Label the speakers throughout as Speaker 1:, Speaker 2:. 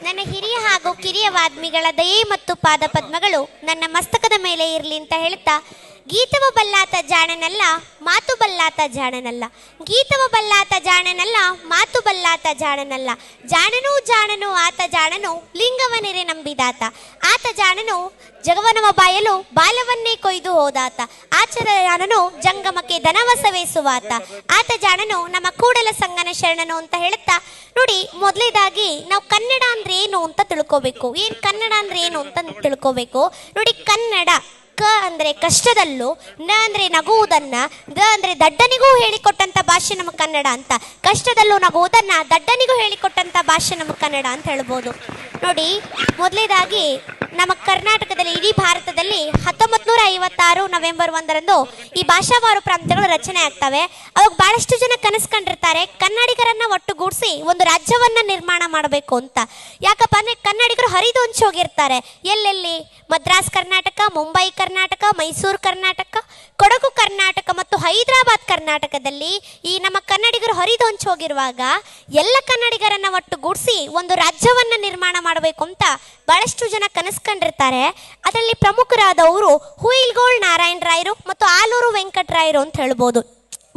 Speaker 1: ನನ್ನ ಹಿರಿಯ ಹಾಗೂ ಕಿರಿಯ ವಾದ್ಮಿಗಳ ದಯೆ ಮತ್ತು ಪಾದಪದ್ಮಗಳು ನನ್ನ ಮಸ್ತಕದ ಮೇಲೆ ಇರಲಿ ಅಂತ ಹೇಳ್ತಾ, ಗೀತವ ಬಲ್ಲಾತ ಜಾಣನಲ್ಲ, ಮಾತು ಬಲ್ಲಾತ ಜಾಣನಲ್ಲ. ಗೀತವ ಬಲ್ಲಾತ ಜಾಣನಲ್ಲ, ಮಾತು ಬಲ್ಲಾತ ಜಾಣನಲ್ಲ. ಜಾಣನೂ ಜಾಣನು ಆತ ಜಾಣನು, ಲಿಂಗವನೆರೆ ನಂಬಿದಾತ. ಆತ ಜಾಣನು ಜಗವನವ ಬಾಯಲು ಬಾಲವನ್ನೇ ಕೊಯ್ದು ಹೋದಾತ. ಆಚರ ಜಾಣನು ಜಂಗಮಕ್ಕೆ ಧನವಸವೇಸುವಾತ. ಆತ ಜಾಣನು ನಮ್ಮ ಕೂಡಲ ಸಂಗನ ಶರಣನು ಅಂತ ಹೇಳುತ್ತಾ, ನೋಡಿ, ಮೊದಲೇದಾಗಿ ನಾವು ಕನ್ನಡ ಅಂದ್ರೆ ಏನು ಅಂತ ತಿಳ್ಕೋಬೇಕು. ಏನು ಕನ್ನಡ ಅಂದ್ರೆ ಏನು ಅಂತ ತಿಳ್ಕೋಬೇಕು. ನೋಡಿ, ಕನ್ನಡ ಕ ಅಂದರೆ ಕಷ್ಟದಲ್ಲೂ, ನ ಅಂದರೆ ನಗುವುದನ್ನ, ದ ಅಂದರೆ ದಡ್ಡನಿಗೂ ಹೇಳಿಕೊಟ್ಟಂಥ ಭಾಷೆ ನಮ್ಮ ಕನ್ನಡ ಅಂತ. ಕಷ್ಟದಲ್ಲೂ ನಗುವುದನ್ನ ದಡ್ಡನಿಗೂ ಹೇಳಿಕೊಟ್ಟಂಥ ಭಾಷೆ ನಮ್ಮ ಕನ್ನಡ ಅಂತ ಹೇಳ್ಬೋದು. ನೋಡಿ, ಮೊದಲೇದಾಗಿ ನಮ್ಮ ಕರ್ನಾಟಕದಲ್ಲಿ, ಇಡೀ ಭಾರತದಲ್ಲಿ 1956 ನವೆಂಬರ್ 1ರಂದು ಈ ಭಾಷಾವಾರು ಪ್ರಾಂತ್ಯಗಳು ರಚನೆ ಆಗ್ತವೆ. ಅವಾಗ ಬಹಳಷ್ಟು ಜನ ಕನಸು ಕಂಡಿರ್ತಾರೆ, ಕನ್ನಡಿಗರನ್ನ ಒಟ್ಟುಗೂಡಿಸಿ ಒಂದು ರಾಜ್ಯವನ್ನ ನಿರ್ಮಾಣ ಮಾಡಬೇಕು ಅಂತ. ಯಾಕಪ್ಪ ಅಂದ್ರೆ ಕನ್ನಡಿಗರು ಹರಿದು ಹಂಚಿ ಹೋಗಿರ್ತಾರೆ. ಎಲ್ಲೆಲ್ಲಿ? ಮದ್ರಾಸ್ ಕರ್ನಾಟಕ, ಮುಂಬೈ ಕರ್ನಾಟಕ, ಮೈಸೂರು ಕರ್ನಾಟಕ, ಕೊಡಗು ಕರ್ನಾಟಕ ಮತ್ತು ಹೈದರಾಬಾದ್ ಕರ್ನಾಟಕದಲ್ಲಿ ಈ ನಮ್ಮ ಕನ್ನಡಿಗರು ಹರಿದು ಹಂಚಿ ಹೋಗಿರುವಾಗ ಎಲ್ಲ ಕನ್ನಡಿಗರನ್ನ ಒಟ್ಟುಗೂಡಿಸಿ ಒಂದು ರಾಜ್ಯವನ್ನ ನಿರ್ಮಾಣ ಮಾಡಬೇಕು ಅಂತ ಬಹಳಷ್ಟು ಜನ ಕನಸ್ಕೊಂಡಿರ್ತಾರೆ. ಅದರಲ್ಲಿ ಪ್ರಮುಖರಾದವರು ಹುಯಿಲ್ಗೋಳ್ ನಾರಾಯಣ ರಾಯರು ಮತ್ತು ಆಲೂರು ವೆಂಕಟರಾಯರು ಅಂತ ಹೇಳ್ಬೋದು.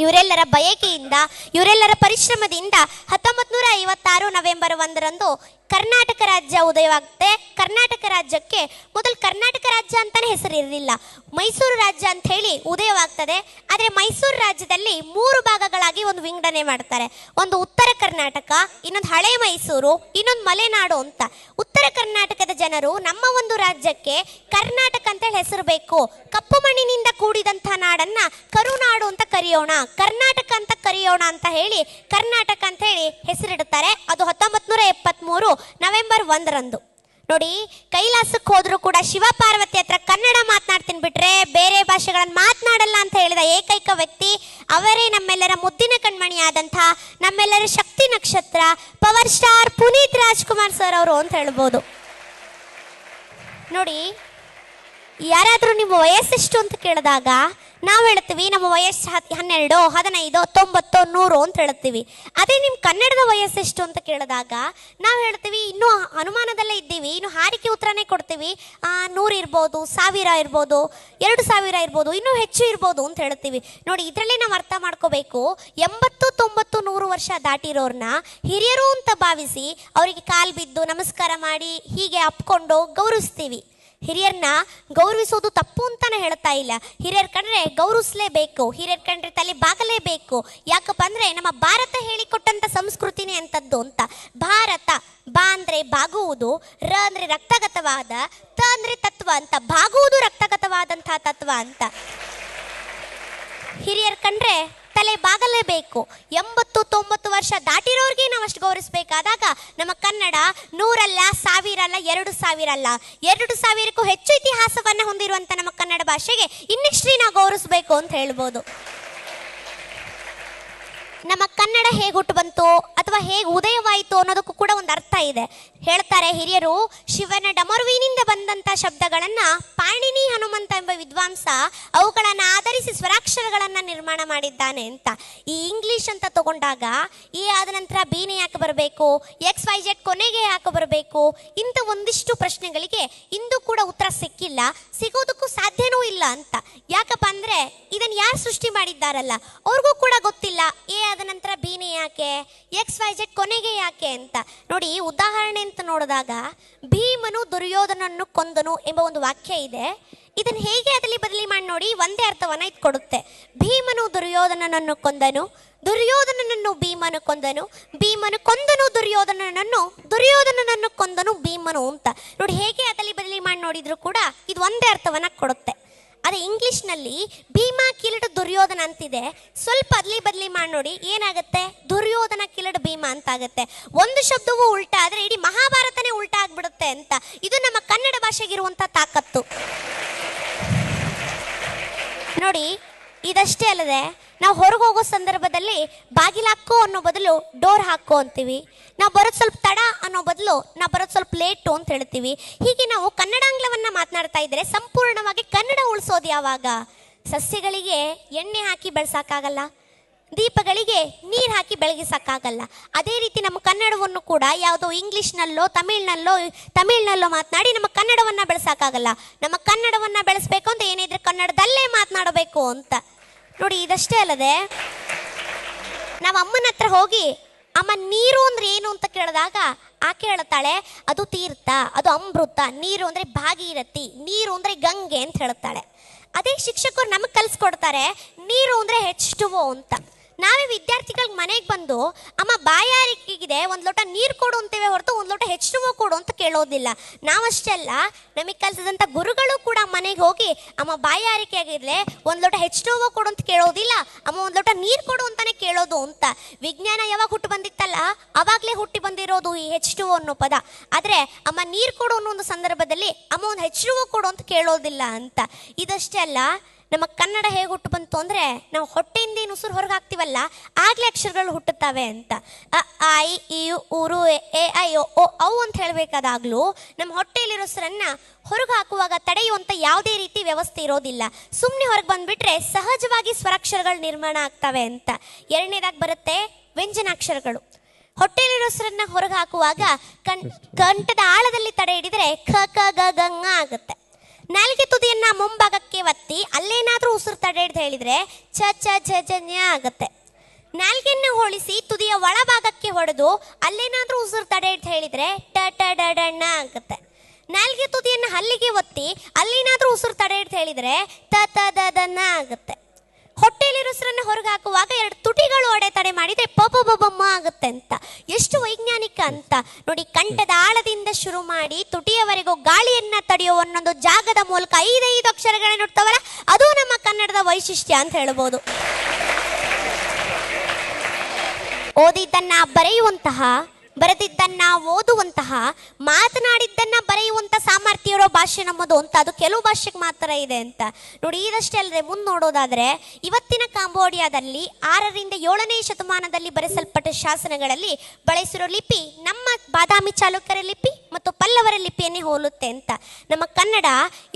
Speaker 1: ಇವರೆಲ್ಲರ ಬಯಕೆಯಿಂದ, ಇವರೆಲ್ಲರ ಪರಿಶ್ರಮದಿಂದ 1956 ನವೆಂಬರ್ 1ರಂದು ಕರ್ನಾಟಕ ರಾಜ್ಯ ಉದಯವಾಗುತ್ತೆ. ಕರ್ನಾಟಕ ರಾಜ್ಯಕ್ಕೆ ಮೊದಲು ಕರ್ನಾಟಕ ರಾಜ್ಯ ಅಂತಾನೆ ಹೆಸರಿರಲಿಲ್ಲ, ಮೈಸೂರು ರಾಜ್ಯ ಅಂತ ಹೇಳಿ ಉದಯವಾಗ್ತದೆ. ಆದರೆ ಮೈಸೂರು ರಾಜ್ಯದಲ್ಲಿ 3 ಭಾಗಗಳಾಗಿ ಒಂದು ವಿಂಗಡಣೆ ಮಾಡ್ತಾರೆ. ಒಂದು ಉತ್ತರ ಕರ್ನಾಟಕ, ಇನ್ನೊಂದು ಹಳೆ ಮೈಸೂರು, ಇನ್ನೊಂದು ಮಲೆನಾಡು ಅಂತ. ಉತ್ತರ ಕರ್ನಾಟಕದ ಜನರು ನಮ್ಮ ಒಂದು ರಾಜ್ಯಕ್ಕೆ ಕರ್ನಾಟಕ ಅಂತ ಹೇಳಿ ಹೆಸರು ಬೇಕು, ಕಪ್ಪು ಮಣ್ಣಿನಿಂದ ಕೂಡಿದಂಥ ನಾಡನ್ನ ಕರುನಾಡು ಅಂತ ಕರೆಯೋಣ, ಕರ್ನಾಟಕ ಅಂತ ಕರೆಯೋಣ ಅಂತ ಹೇಳಿ ಕರ್ನಾಟಕ ಅಂತ ಹೇಳಿ ಹೆಸರಿಡುತ್ತಾರೆ. ಅದು 1973 ನವೆಂಬರ್ 1ರಂದು. ನೋಡಿ, ಕೈಲಾಸಕ್ಕೆ ಹೋದ್ರು ಕೂಡ ಶಿವ ಪಾರ್ವತಿ ಹತ್ರ ಕನ್ನಡ ಮಾತನಾಡ್ತೀನಿ ಬಿಟ್ರೆ ಬೇರೆ ಭಾಷೆಗಳನ್ನು ಮಾತನಾಡಲ್ಲ ಅಂತ ಹೇಳಿದ ಏಕೈಕ ವ್ಯಕ್ತಿ ಅವರೇ ನಮ್ಮೆಲ್ಲರ ಮುದ್ದಿನ ಕಣ್ಮಣಿಯಾದಂಥ, ನಮ್ಮೆಲ್ಲರ ಶಕ್ತಿ ನಕ್ಷತ್ರ, power star Puneeth Rajkumar sir ಅವರು ಅಂತ ಹೇಳ್ಬೋದು. ನೋಡಿ, ಯಾರಾದರೂ ನಿಮ್ಮ ವಯಸ್ಸೆಷ್ಟು ಅಂತ ಕೇಳಿದಾಗ ನಾವು ಹೇಳ್ತೀವಿ ನಮ್ಮ ವಯಸ್ಸು 12, 15, 90, 100 ಅಂತ ಹೇಳ್ತೀವಿ. ಅದೇ ನಿಮ್ಮ ಕನ್ನಡದ ವಯಸ್ಸೆಷ್ಟು ಅಂತ ಕೇಳಿದಾಗ ನಾವು ಹೇಳ್ತೀವಿ ಇನ್ನೂ ಅನುಮಾನದಲ್ಲೇ ಇದ್ದೀವಿ, ಇನ್ನು ಹಾರಿಕೆ ಉತ್ತರನೇ ಕೊಡ್ತೀವಿ. 100 ಇರ್ಬೋದು, 1000 ಇರ್ಬೋದು, 2000 ಇರ್ಬೋದು, ಇನ್ನೂ ಹೆಚ್ಚು ಇರ್ಬೋದು ಅಂತ ಹೇಳ್ತೀವಿ. ನೋಡಿ, ಇದರಲ್ಲೇ ನಾವು ಅರ್ಥ ಮಾಡ್ಕೋಬೇಕು, 80, 90, 100 ವರ್ಷ ದಾಟಿರೋರ್ನ ಹಿರಿಯರು ಅಂತ ಭಾವಿಸಿ ಅವರಿಗೆ ಕಾಲು ಬಿದ್ದು ನಮಸ್ಕಾರ ಮಾಡಿ ಹೀಗೆ ಅಪ್ಕೊಂಡು ಗೌರವಿಸ್ತೀವಿ. ಹಿರಿಯರನ್ನ ಗೌರವಿಸೋದು ತಪ್ಪು ಅಂತಾನೆ ಹೇಳ್ತಾ ಇಲ್ಲ. ಹಿರಿಯರ್ ಕಂಡ್ರೆ ಗೌರವಿಸಲೇಬೇಕು, ಹಿರಿಯರ್ ಕಂಡ್ರೆ ತಲೆ ಬಾಗಲೇಬೇಕು. ಯಾಕಪ್ಪ ಅಂದ್ರೆ ನಮ್ಮ ಭಾರತ ಹೇಳಿಕೊಟ್ಟಂತ ಸಂಸ್ಕೃತಿನೇ ಅಂತದ್ದು ಅಂತ. ಭಾರತ, ಬಾ ಅಂದ್ರೆ ಬಾಗುವುದು, ರ ಅಂದ್ರೆ ರಕ್ತಗತವಾದ, ತ ಅಂದ್ರೆ ತತ್ವ ಅಂತ. ಬಾಗುವುದು ರಕ್ತಗತವಾದಂತಹ ತತ್ವ ಅಂತ. ಹಿರಿಯರ್ ಕಂಡ್ರೆ ತಲೆ ಬಾಗಲೇಬೇಕು. 80, 90 ವರ್ಷ ದಾಟಿರೋರಿಗೆ ನಾವು ಅಷ್ಟು ಗೌರವಿಸಬೇಕಾದಾಗ ನಮ್ಮ ಕನ್ನಡ 100 ಅಲ್ಲ, 1000 ಅಲ್ಲ, 2000 ಅಲ್ಲ, 2000ಕ್ಕೂ ಹೆಚ್ಚು ಇತಿಹಾಸವನ್ನು ಹೊಂದಿರುವಂಥ ನಮ್ಮ ಕನ್ನಡ ಭಾಷೆಗೆ ಇನ್ನಿಷ್ಟು ನಾವು ಗೌರವಿಸಬೇಕು ಅಂತ ಹೇಳ್ಬೋದು. ನಮ್ಮ ಕನ್ನಡ ಹೇಗೆ ಹುಟ್ಟು ಬಂತು ಅಥವಾ ಹೇಗೆ ಉದಯವಾಯಿತು ಅನ್ನೋದಕ್ಕೂ ಕೂಡ ಒಂದು ಅರ್ಥ ಇದೆ. ಹೇಳ್ತಾರೆ ಹಿರಿಯರು, ಶಿವನ ಡಮರುವಿನಿಂದ ಬಂದಂಥ ಶಬ್ದಗಳನ್ನು ಪಾಣಿನಿ ಹನುಮಂತ ಎಂಬ ವಿದ್ವಾಂಸ ಅವುಗಳನ್ನು ಆಧರಿಸಿ ಸ್ವರಾಕ್ಷರಗಳನ್ನು ನಿರ್ಮಾಣ ಮಾಡಿದ್ದಾನೆ ಅಂತ. ಈ ಇಂಗ್ಲಿಷ್ ಅಂತ ತಗೊಂಡಾಗ ಎ ಆದ ನಂತರ ಬಿನೇ ಯಾಕೆ ಬರಬೇಕು, XYZ ಕೊನೆಗೆ ಯಾಕೆ ಬರಬೇಕು, ಇಂಥ ಒಂದಿಷ್ಟು ಪ್ರಶ್ನೆಗಳಿಗೆ ಇಂದು ಕೂಡ ಉತ್ತರ ಸಿಕ್ಕಿಲ್ಲ, ಸಿಗೋದಕ್ಕೂ ಸಾಧ್ಯನೂ ಇಲ್ಲ ಅಂತ. ಯಾಕಪ್ಪ ಅಂದರೆ ಇದನ್ನು ಯಾರು ಸೃಷ್ಟಿ ಮಾಡಿದ್ದಾರಲ್ಲ ಅವ್ರಿಗೂ ಕೂಡ ಗೊತ್ತಿಲ್ಲ ಎ ಆದ ನಂತರ ಬಿನೇ ಯಾಕೆ, XYZ ಕೊನೆಗೆ ಯಾಕೆ ಅಂತ. ನೋಡಿ, ಉದಾಹರಣೆ ಅಂತ ನೋಡಿದಾಗ ಭೀಮನು ದುರ್ಯೋಧನನ್ನು ಕೊಂದನು ಎಂಬ ಒಂದು ವಾಕ್ಯ ಇದೆ. ಇದನ್ನು ಹೇಗೆ ಅದರಲ್ಲಿ ಬದಲಿ ಮಾಡಿ ನೋಡಿ, ಒಂದೇ ಅರ್ಥವನ್ನು ಇದು ಕೊಡುತ್ತೆ. ಭೀಮನು ದುರ್ಯೋಧನನನ್ನು ಕೊಂದನು, ದುರ್ಯೋಧನನನ್ನು ಭೀಮನು ಕೊಂದನು, ಭೀಮನು ಕೊಂದನು ದುರ್ಯೋಧನನನ್ನು, ದುರ್ಯೋಧನನನ್ನು ಕೊಂದನು ಭೀಮನು ಅಂತ. ನೋಡಿ, ಹೇಗೆ ಅದರಲ್ಲಿ ಬದಲಿ ಮಾಡಿ ನೋಡಿದ್ರು ಕೂಡ ಇದು ಒಂದೇ ಅರ್ಥವನ್ನು ಕೊಡುತ್ತೆ. ಅದೇ ಇಂಗ್ಲಿಷ್ನಲ್ಲಿ ಭೀಮಾ ಕಿಲಡ್ ದುರ್ಯೋಧನ ಅಂತಿದೆ, ಸ್ವಲ್ಪ ಬದಲಿ ಮಾಡಿ ನೋಡಿ ಏನಾಗುತ್ತೆ, ದುರ್ಯೋಧನ ಕಿಲಡ್ ಭೀಮಾ ಅಂತ ಆಗುತ್ತೆ. ಒಂದು ಶಬ್ದವೂ ಉಲ್ಟಾ ಆದರೆ ಇಡೀ ಮಹಾಭಾರತನೇ ಉಲ್ಟಾ ಆಗ್ಬಿಡುತ್ತೆ ಅಂತ. ಇದು ನಮ್ಮ ಕನ್ನಡ ಭಾಷೆಗಿರುವಂಥ ತಾಕತ್ತು. ನೋಡಿ, ಇದಷ್ಟೇ ಅಲ್ಲದೆ ನಾವು ಹೊರಗೆ ಹೋಗೋ ಸಂದರ್ಭದಲ್ಲಿ ಬಾಗಿಲು ಹಾಕೋ ಅನ್ನೋ ಬದಲು ಡೋರ್ ಹಾಕೋ ಅಂತೀವಿ. ನಾವು ಬರೋದು ಸ್ವಲ್ಪ ತಡ ಅನ್ನೋ ಬದಲು ನಾವು ಬರೋದು ಸ್ವಲ್ಪ ಲೇಟು ಅಂತ ಹೇಳ್ತೀವಿ. ಹೀಗೆ ನಾವು ಕನ್ನಡಾಂಗ್ಲವನ್ನು ಮಾತನಾಡ್ತಾ ಇದ್ದರೆ ಸಂಪೂರ್ಣವಾಗಿ ಕನ್ನಡ ಉಳಿಸೋದು ಯಾವಾಗ? ಸಸ್ಯಗಳಿಗೆ ಎಣ್ಣೆ ಹಾಕಿ ಬೆಳೆಸೋಕ್ಕಾಗಲ್ಲ, ದೀಪಗಳಿಗೆ ನೀರು ಹಾಕಿ ಬೆಳಗಿಸಕ್ಕಾಗಲ್ಲ. ಅದೇ ರೀತಿ ನಮ್ಮ ಕನ್ನಡವನ್ನು ಕೂಡ ಯಾವುದೋ ಇಂಗ್ಲಿಷ್ನಲ್ಲೋ ತಮಿಳ್ನಲ್ಲೋ ಮಾತನಾಡಿ ನಮ್ಮ ಕನ್ನಡವನ್ನು ಬೆಳೆಸಕ್ಕಾಗಲ್ಲ. ನಮ್ಮ ಕನ್ನಡವನ್ನು ಬೆಳೆಸಬೇಕು ಅಂತ ಏನಿದ್ರೆ ಕನ್ನಡದಲ್ಲೇ ಮಾತನಾಡಬೇಕು ಅಂತ. ನೋಡಿ, ಇದಷ್ಟೇ ಅಲ್ಲದೆ ನಾವು ಅಮ್ಮನ ಹತ್ರ ಹೋಗಿ ಅಮ್ಮ ನೀರು ಅಂದ್ರೆ ಏನು ಅಂತ ಕೇಳಿದಾಗ ಆಕೆ ಹೇಳ್ತಾಳೆ, ಅದು ತೀರ್ಥ, ಅದು ಅಮೃತ. ನೀರು ಅಂದರೆ ಭಾಗೀರಥಿ, ನೀರು ಅಂದರೆ ಗಂಗೆ ಅಂತ ಹೇಳ್ತಾಳೆ. ಅದೇ ಶಿಕ್ಷಕರು ನಮಗೆ ಕಲಿಸ್ಕೊಡ್ತಾರೆ ನೀರು ಅಂದರೆ H2O ಅಂತ. ನಾವೇ ವಿದ್ಯಾರ್ಥಿಗಳಿಗೆ ಮನೆಗೆ ಬಂದು ಅಮ್ಮ ಬಾಯಾರಿಕೆಗಿದೆ ಒಂದು ಲೋಟ ನೀರು ಕೊಡು ಅಂತೇವೆ ಹೊರತು ಒಂದು ಲೋಟ H2O ಕೊಡು ಅಂತ ಕೇಳೋದಿಲ್ಲ. ನಾವಷ್ಟೇ ಅಲ್ಲ, ನಮಗೆ ಕಲಿಸಿದಂಥ ಗುರುಗಳು ಕೂಡ ಮನೆಗೆ ಹೋಗಿ ಅಮ್ಮ ಬಾಯಾರಿಕೆ ಆಗಿರಲಿ ಒಂದು ಲೋಟ H2O ಕೊಡು ಅಂತ ಕೇಳೋದಿಲ್ಲ, ಅಮ್ಮ ಒಂದು ಲೋಟ ನೀರು ಕೊಡು ಅಂತಾನೆ ಕೇಳೋದು ಅಂತ. ವಿಜ್ಞಾನ ಯಾವಾಗ ಹುಟ್ಟು ಬಂದಿತ್ತಲ್ಲ ಅವಾಗಲೇ ಹುಟ್ಟಿ ಬಂದಿರೋದು ಈ H2O ಅನ್ನೋ ಪದ. ಆದರೆ ಅಮ್ಮ ನೀರು ಕೊಡು ಅನ್ನೋ ಒಂದು ಸಂದರ್ಭದಲ್ಲಿ ಅಮ್ಮ ಒಂದು H2O ಕೊಡು ಅಂತ ಕೇಳೋದಿಲ್ಲ ಅಂತ. ಇದಷ್ಟೇ ಅಲ್ಲ, ನಮ್ಮ ಕನ್ನಡ ಹೇಗೆ ಹುಟ್ಟು ಬಂತು ಅಂದರೆ ನಾವು ಹೊಟ್ಟೆಯಿಂದ ಏನು ಉಸಿರು ಹೊರಗೆ ಹಾಕ್ತೀವಲ್ಲ ಆಗಲೇ ಅಕ್ಷರಗಳು ಹುಟ್ಟುತ್ತವೆ ಅಂತ. ಅ ಆ ಇ ಈ ಊರು ಎ ಐ ಓ ಅವು ಅಂತ ಹೇಳಬೇಕಾದಾಗಲೂ ನಮ್ಮ ಹೊಟ್ಟೆಯಲ್ಲಿರೋ ಉಸಿರನ್ನು ಹೊರಗೆ ಹಾಕುವಾಗ ತಡೆಯುವಂಥ ಯಾವುದೇ ರೀತಿ ವ್ಯವಸ್ಥೆ ಇರೋದಿಲ್ಲ. ಸುಮ್ಮನೆ ಹೊರಗೆ ಬಂದುಬಿಟ್ರೆ ಸಹಜವಾಗಿ ಸ್ವರಾಕ್ಷರಗಳು ನಿರ್ಮಾಣ ಆಗ್ತವೆ ಅಂತ. ಎರಡನೇದಾಗಿ ಬರುತ್ತೆ ವ್ಯಂಜನಾಕ್ಷರಗಳು. ಹೊಟ್ಟೆಯಲ್ಲಿರೋ ಉಸಿರನ್ನು ಹೊರಗೆ ಹಾಕುವಾಗ ಕಂಠದ ಆಳದಲ್ಲಿ ತಡೆ ಹಿಡಿದರೆ ಖ ಕ ಗ ಗ ङ ಆಗುತ್ತೆ. ನಾಲಿಗೆ ತುದಿಯನ್ನ ಮುಂಭಾಗಕ್ಕೆ ಒತ್ತಿ ಅಲ್ಲೇನಾದ್ರೂ ಉಸಿರು ತಡೆ ಹಿಡಿದು ಹೇಳಿದ್ರೆ ಚ ಚ ಝ ಝ ಞ ಆಗುತ್ತೆ. ನಾಲಿಗೆಯನ್ನು ಹೋಳಿಸಿ ತುದಿಯ ಒಳಭಾಗಕ್ಕೆ ಹೊಡೆದು ಅಲ್ಲೇನಾದ್ರೂ ಉಸಿರು ತಡೆ ಹಿಡಿದು ಹೇಳಿದ್ರೆ ಟ ಟ ಡ ಡ ಣ ಆಗುತ್ತೆ. ನಾಲಿಗೆ ತುದಿಯನ್ನು ಹಲ್ಲಿಗೆ ಒತ್ತಿ ಅಲ್ಲೇನಾದ್ರೂ ಉಸಿರು ತಡೆ ಹಿಡಿದು ಹೇಳಿದ್ರೆ ತ ತ ದ ದ ನ ಆಗುತ್ತೆ. ಹೊಟ್ಟೆಯಲ್ಲಿರೋ ಉಸಿರನ್ನು ಹೊರಗೆ ಹಾಕುವಾಗ ಎರಡು ತುಟಿಗಳು ಅಡೆತಡೆ ಮಾಡಿದರೆ ಪ ಪ ಬ ಬ ಮ ಆಗುತ್ತೆ ಅಂತ. ಎಷ್ಟು ವೈಜ್ಞಾನಿಕ ಅಂತ ನೋಡಿ. ಕಂಠದ ಆಳದಿಂದ ಶುರು ಮಾಡಿ ತುಟಿಯವರೆಗೂ ಗಾಳಿಯನ್ನ ತಡೆಯುವ ಒಂದೊಂದು ಜಾಗದ ಮೂಲಕ 5 ಅಕ್ಷರಗಳನ್ನ ಇಡ್ತಾವಲ್ಲ, ಅದು ನಮ್ಮ ಕನ್ನಡದ ವೈಶಿಷ್ಟ್ಯ ಅಂತ ಹೇಳ್ಬೋದು. ಓದಿದ್ದನ್ನ ಬರೆಯುವಂತಹ, ಬರೆದಿದ್ದನ್ನ ಓದುವಂತಹ, ಮಾತನಾಡಿದ್ದನ್ನ ಬರೆಯುವಂಥ ಸಾಮರ್ಥ್ಯ ಇರೋ ಭಾಷೆ ನಮ್ಮದು ಅಂತ. ಅದು ಕೆಲವು ಭಾಷೆಗೆ ಮಾತ್ರ ಇದೆ ಅಂತ ನೋಡಿ. ಇದಷ್ಟೇ ಅಲ್ಲದೆ ಮುಂದೆ ನೋಡೋದಾದರೆ ಇವತ್ತಿನ ಕಾಂಬೋಡಿಯಾದಲ್ಲಿ 6ರಿಂದ 7ನೇ ಶತಮಾನದಲ್ಲಿ ಬರೆಸಲ್ಪಟ್ಟ ಶಾಸನಗಳಲ್ಲಿ ಬಳಸಿರೋ ಲಿಪಿ ನಮ್ಮ ಬಾದಾಮಿ ಚಾಲುಕ್ಯರ ಲಿಪಿ ಮತ್ತು ಪಲ್ಲವರ ಲಿಪಿಯನ್ನೇ ಹೋಲುತ್ತೆ ಅಂತ. ನಮ್ಮ ಕನ್ನಡ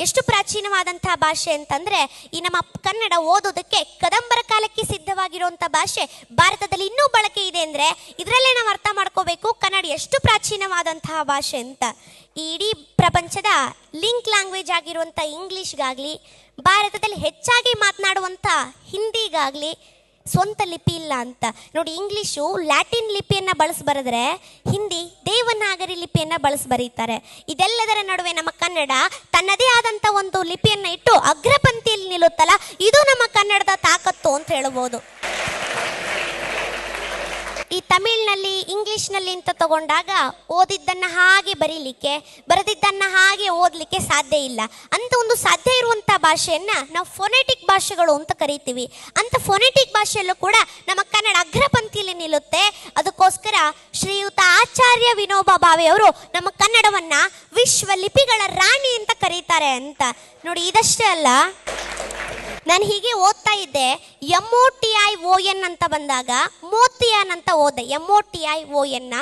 Speaker 1: ಎಷ್ಟು ಪ್ರಾಚೀನವಾದಂತಹ ಭಾಷೆ ಅಂತಂದರೆ ಈ ನಮ್ಮ ಕನ್ನಡ ಓದೋದಕ್ಕೆ ಕದಂಬರ ಕಾಲಕ್ಕೆ ಸಿದ್ಧವಾಗಿರುವಂಥ ಭಾಷೆ ಭಾರತದಲ್ಲಿ ಇನ್ನೂ ಬಳಕೆ ಇದೆ ಅಂದರೆ ಇದರಲ್ಲೇ ನಾವು ಅರ್ಥ ಮಾಡ್ಕೋಬೇಕು ಕನ್ನಡ ಎಷ್ಟು ಪ್ರಾಚೀನವಾದಂತಹ ಭಾಷೆ ಅಂತ. ಈ ಇಡೀ ಪ್ರಪಂಚದ ಲಿಂಕ್ ಲ್ಯಾಂಗ್ವೇಜ್ ಆಗಿರುವಂಥ ಇಂಗ್ಲೀಷ್ಗಾಗಲಿ, ಭಾರತದಲ್ಲಿ ಹೆಚ್ಚಾಗಿ ಮಾತನಾಡುವಂಥ ಹಿಂದಿಗಾಗಲಿ ಸ್ವಂತ ಲಿಪಿ ಇಲ್ಲ ಅಂತ ನೋಡಿ. ಇಂಗ್ಲೀಷು ಲ್ಯಾಟಿನ್ ಲಿಪಿಯನ್ನು ಬಳಸಿ ಬರೆದ್ರೆ ಹಿಂದಿ ದೇವನಾಗರಿ ಲಿಪಿಯನ್ನು ಬಳಸಿ ಬರೀತಾರೆ. ಇದೆಲ್ಲದರ ನಡುವೆ ನಮ್ಮ ಕನ್ನಡ ತನ್ನದೇ ಆದಂಥ ಒಂದು ಲಿಪಿಯನ್ನು ಇಟ್ಟು ಅಗ್ರಪಂಕ್ತಿಯಲ್ಲಿ ನಿಲ್ಲುತ್ತಲ್ಲ, ಇದು ನಮ್ಮ ಕನ್ನಡದ ತಾಕತ್ತು ಅಂತ ಹೇಳ್ಬೋದು. ಈ ತಮಿಳ್ನಲ್ಲಿ ಇಂಗ್ಲೀಷ್ನಲ್ಲಿ ಅಂತ ತಗೊಂಡಾಗ ಓದಿದ್ದನ್ನು ಹಾಗೆ ಬರೀಲಿಕ್ಕೆ, ಬರೆದಿದ್ದನ್ನು ಹಾಗೆ ಓದಲಿಕ್ಕೆ ಸಾಧ್ಯ ಇಲ್ಲ. ಅಂತ ಒಂದು ಸಾಧ್ಯ ಇರುವಂಥ ಭಾಷೆಯನ್ನು ನಾವು ಫೊನೆಟಿಕ್ ಭಾಷೆಗಳು ಅಂತ ಕರಿತೀವಿ. ಅಂಥ ಫೊನೆಟಿಕ್ ಭಾಷೆಯಲ್ಲೂ ಕೂಡ ನಮ್ಮ ಕನ್ನಡ ಅಗ್ರಪಂಕ್ತಿಯಲ್ಲಿ ನಿಲ್ಲುತ್ತೆ. ಅದಕ್ಕೋಸ್ಕರ ಶ್ರೀಯುತ ಆಚಾರ್ಯ ವಿನೋಬಾ ಭಾವೆಯವರು ನಮ್ಮ ಕನ್ನಡವನ್ನು ವಿಶ್ವ ಲಿಪಿಗಳ ರಾಣಿ ಅಂತ ಕರೀತಾರೆ ಅಂತ ನೋಡಿ. ಇದಷ್ಟೇ ಅಲ್ಲ, ನಾನು ಹೀಗೆ ಓದ್ತಾ ಇದ್ದೆ, MOTION ಅಂತ ಬಂದಾಗ ಮೋತಿಯಾನ್ ಅಂತ ಓದೆ. MOTION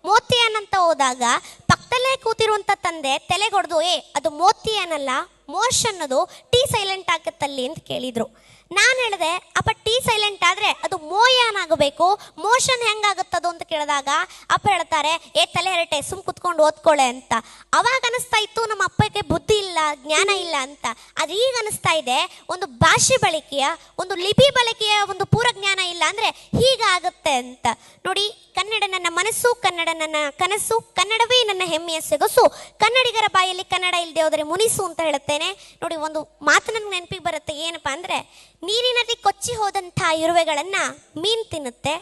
Speaker 1: ಮೋತಿಯಾನ್ ಅಂತ ಹೋದಾಗ ಪಕ್ಕದಲ್ಲೇ ಕೂತಿರುವಂಥ ತಂದೆ ತಲೆಗೊಡ್ದು ಅದು ಮೋತಿಯಾನ್ ಅಲ್ಲ, ಮೋಷನ್, ಅದು ಟಿ ಸೈಲೆಂಟ್ ಆಗುತ್ತಲ್ಲಿ ಅಂತ ಕೇಳಿದರು. ನಾನು ಹೇಳಿದೆ, ಅಪ್ಪ ಟಿ ಸೈಲೆಂಟ್ ಆದರೆ ಅದು ಮೋಯಾನ್ ಆಗಬೇಕು, ಮೋಷನ್ ಹೆಂಗಾಗುತ್ತದು ಅಂತ ಕೇಳಿದಾಗ ಅಪ್ಪ ಹೇಳ್ತಾರೆ, ತಲೆ ಹರಟೆ ಸುಮ್ ಕುತ್ಕೊಂಡು ಓದ್ಕೊಳ್ಳೆ ಅಂತ. ಅವಾಗ ಅನಿಸ್ತಾ ಇತ್ತು ನಮ್ಮ ಅಪ್ಪಗೆ ಬುದ್ಧಿ ಇಲ್ಲ, ಜ್ಞಾನ ಇಲ್ಲ ಅಂತ. ಅದು ಈಗ ಅನಿಸ್ತಾ ಇದೆ, ಒಂದು ಭಾಷೆ ಬಳಕೆಯ, ಒಂದು ಲಿಪಿ ಬಳಕೆಯ ಒಂದು ಪೂರ ಜ್ಞಾನ ಇಲ್ಲ ಅಂದರೆ ಹೀಗಾಗುತ್ತೆ ಅಂತ ನೋಡಿ. ಕನ್ನಡ ನನ್ನ ಮನಸ್ಸು, ಕನ್ನಡ ನನ್ನ ಕನಸು, ಕನ್ನಡವೇ ನನ್ನ ಹೆಮ್ಮೆಯ ಸೊಗಸು, ಕನ್ನಡಿಗರ ಬಾಯಲ್ಲಿ ಕನ್ನಡ ಇಲ್ಲದೆ ಹೋದರೆ ಮುನಿಸು ಅಂತ ಹೇಳುತ್ತೇನೆ ನೋಡಿ. ಒಂದು ಮಾತು ನನಗೆ ನೆನಪಿಗೆ ಬರುತ್ತೆ, ಏನಪ್ಪ ಅಂದರೆ, ನೀರಿನಲ್ಲಿ ಕೊಚ್ಚಿ ಹೋದಂಥ ಇರುವೆಗಳನ್ನು ಮೀನು ತಿನ್ನುತ್ತೆ,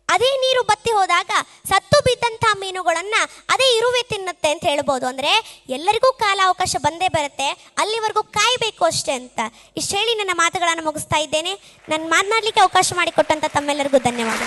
Speaker 1: ಅದೇ ನೀರು ಬತ್ತಿ ಹೋದಾಗ ಸತ್ತು ಬಿದ್ದಂಥ ಮೀನುಗಳನ್ನು ಅದೇ ಇರುವೆ ತಿನ್ನುತ್ತೆ ಅಂತ ಹೇಳ್ಬೋದು. ಅಂದರೆ ಎಲ್ಲರಿಗೂ ಕಾಲಾವಕಾಶ ಬಂದೇ ಬರುತ್ತೆ, ಅಲ್ಲಿವರೆಗೂ ಕಾಯಬೇಕು ಅಷ್ಟೇ ಅಂತ ಇಷ್ಟು ಹೇಳಿ ನನ್ನ ಮಾತುಗಳನ್ನು ಮುಗಿಸ್ತಾ ಇದ್ದೇನೆ. ನಾನು ಮಾತನಾಡಲಿಕ್ಕೆ ಅವಕಾಶ ಮಾಡಿಕೊಟ್ಟಂಥ ತಮ್ಮೆಲ್ಲರಿಗೂ ಧನ್ಯವಾದ.